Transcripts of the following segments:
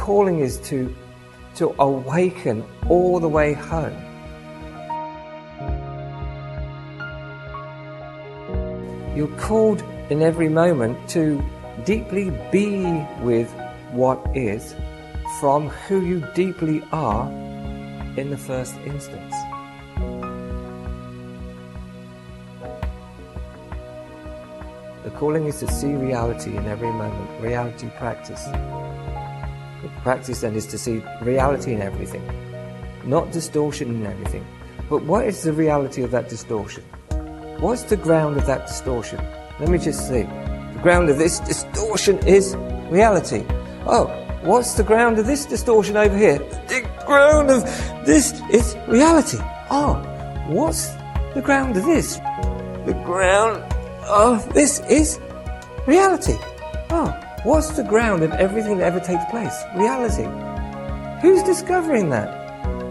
calling is to awaken all the way home. You're called in every moment to deeply be with what is, from who you deeply are in the first instance. The calling is to see reality in every moment, reality practice. The practice then is to see reality in everything, not distortion in everything. But what is the reality of that distortion? What's the ground of that distortion? Let me just see. The ground of this distortion is reality. Oh, what's the ground of this distortion over here? The ground of this is reality. Oh, what's the ground of this? The ground of this is reality. Oh, what's the ground of everything that ever takes place? Reality. Who's discovering that?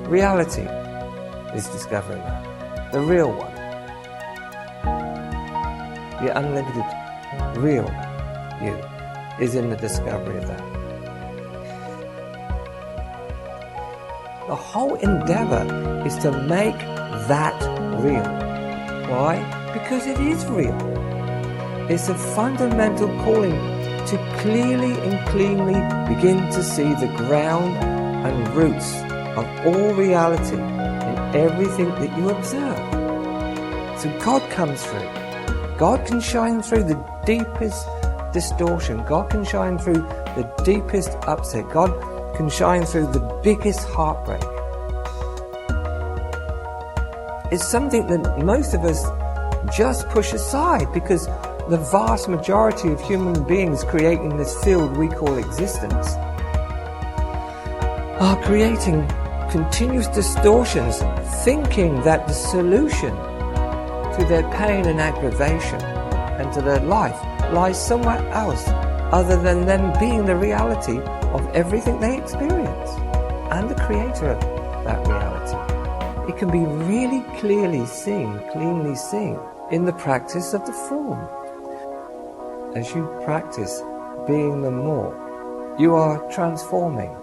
Reality is discovering that. The real one. The unlimited, real you is in the discovery of that. The whole endeavor is to make that real. Why? Because it is real. It's a fundamental calling to clearly and cleanly begin to see the ground and roots of all reality in everything that you observe. So God comes through. God can shine through the deepest distortion. God can shine through the deepest upset. God can shine through the biggest heartbreak. It's something that most of us just push aside because the vast majority of human beings creating this field we call existence are creating continuous distortions, thinking that the solution to their pain and aggravation and to their life lies somewhere else other than them being the reality of everything they experience and the creator of that reality. It can be really clearly seen, cleanly seen in the practice of the form. As you practice being the more, you are transforming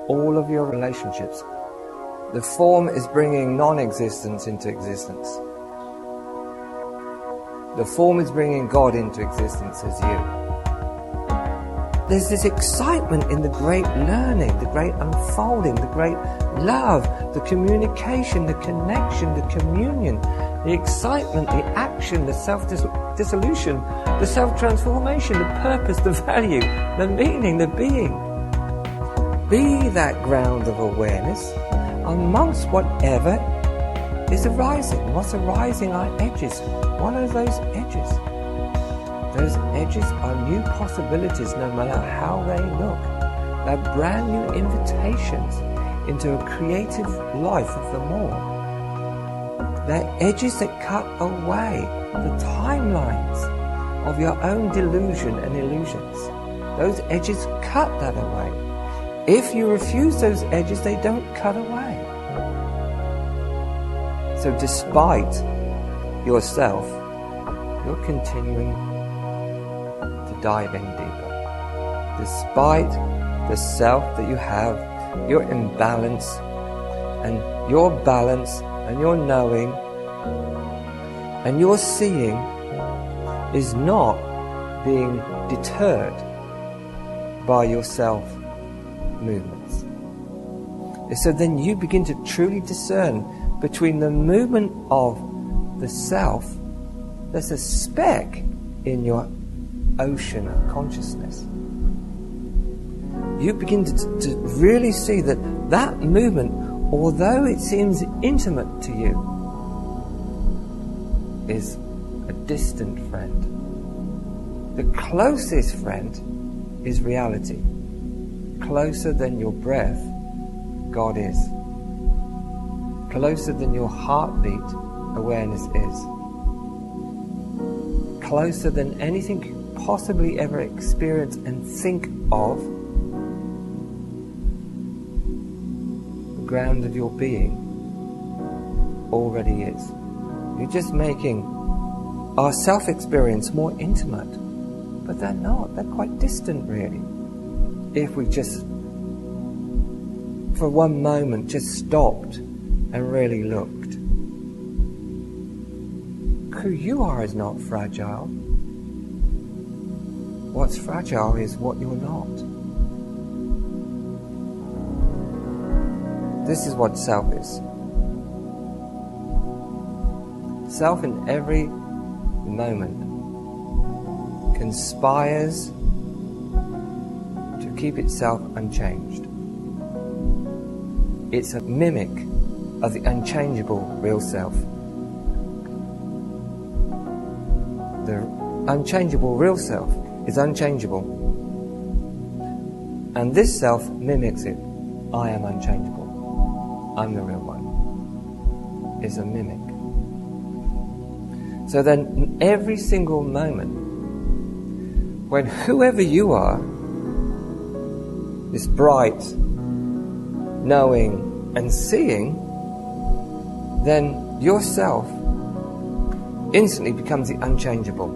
all of your relationships. The form is bringing non-existence into existence. The form is bringing God into existence as you. There's this excitement in the great learning, the great unfolding, the great love, the communication, the connection, the communion, the excitement, the action, the self-dissolution, the self-transformation, the purpose, the value, the meaning, the being. Be that ground of awareness amongst whatever is arising. What's arising are edges. What are those edges? Those edges are new possibilities no matter how they look. They're brand new invitations into a creative life of the more. They're edges that cut away the timelines of your own delusion and illusions. Those edges cut that away. If you refuse those edges, they don't cut away. So despite yourself, you're continuing to dive in deeper. Despite the self that you have, your imbalance and your balance and your knowing and your seeing is not being deterred by your self movements. And so then you begin to truly discern between the movement of the self. There's a speck in your ocean of consciousness. You begin to really see that that movement, although it seems intimate to you, is a distant friend. The closest friend is reality. Closer than your breath, God is. Closer than your heartbeat, awareness is. Closer than anything you could possibly ever experience and think of, the ground of your being already is. You're just making our self-experience more intimate, but they're not. They're quite distant, really. If we just for one moment just stopped and really looked, who you are is not fragile. What's fragile is what you're not. This is what self is. Self in every moment conspires to keep itself unchanged. It's a mimic of the unchangeable real self. The unchangeable real self is unchangeable, and this self mimics it. I am unchangeable. I'm the real one. It's a mimic. So then every single moment when whoever you are, this bright knowing and seeing, then yourself instantly becomes the unchangeable.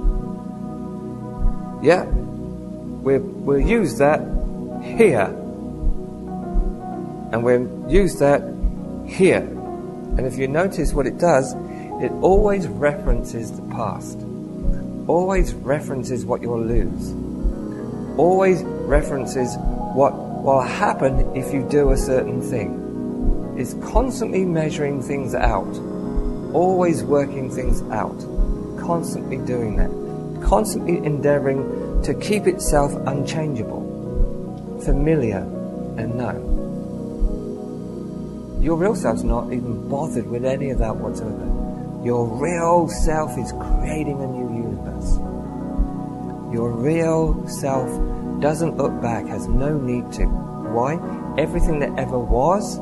Yeah, we'll use that here, and we'll use that here. And if you notice what it does, it always references the past, always references what you'll lose, always references what will happen if you do a certain thing. It's constantly measuring things out, always working things out, constantly doing that, constantly endeavoring to keep itself unchangeable, familiar and known. Your real self's not even bothered with any of that whatsoever. Your real self is creating a new universe. Your real self doesn't look back, has no need to. Why? Everything that ever was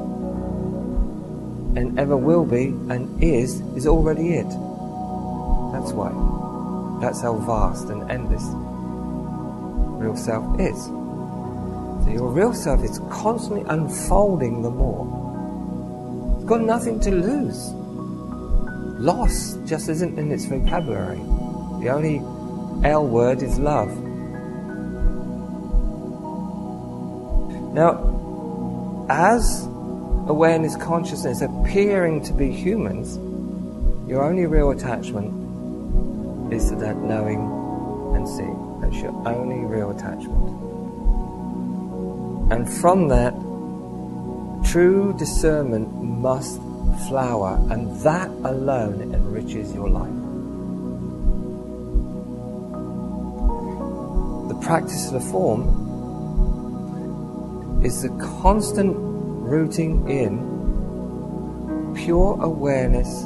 and ever will be and is already it. That's why. That's how vast and endless real self is. So your real self is constantly unfolding the more. It's got nothing to lose. Loss just isn't in its vocabulary. The only L word is love. Now, as awareness consciousness appearing to be humans, your only real attachment is to that knowing and seeing. That's your only real attachment. And from that, true discernment must flower, and that alone enriches your life. The practice of the form is the constant rooting in pure awareness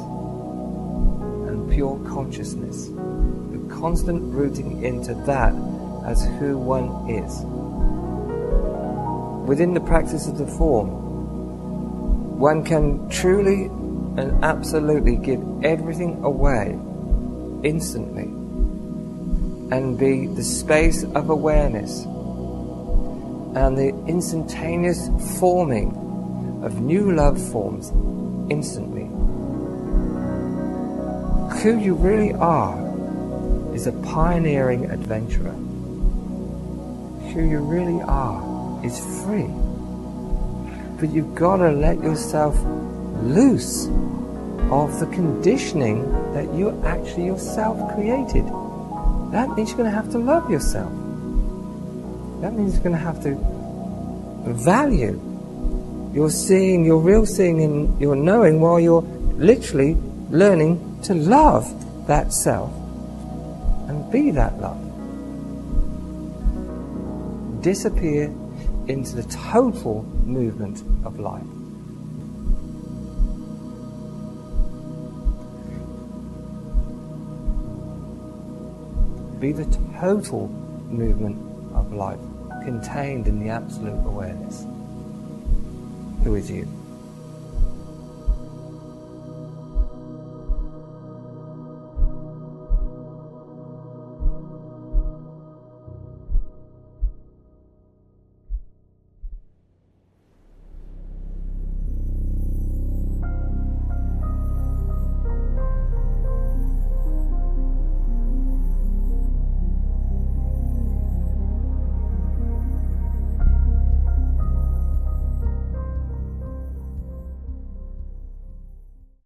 and pure consciousness. The constant rooting into that as who one is. Within the practice of the form, one can truly and absolutely give everything away instantly and be the space of awareness and the instantaneous forming of new love forms instantly. Who you really are is a pioneering adventurer. Who you really are is free. But you've got to let yourself loose of the conditioning that you actually yourself created. That means you're going to have to love yourself. That means you're going to have to value your seeing, your real seeing and your knowing, while you're literally learning to love that self and be that love. Disappear into the total movement of life. Be the total movement of life, contained in the absolute awareness. Who is you?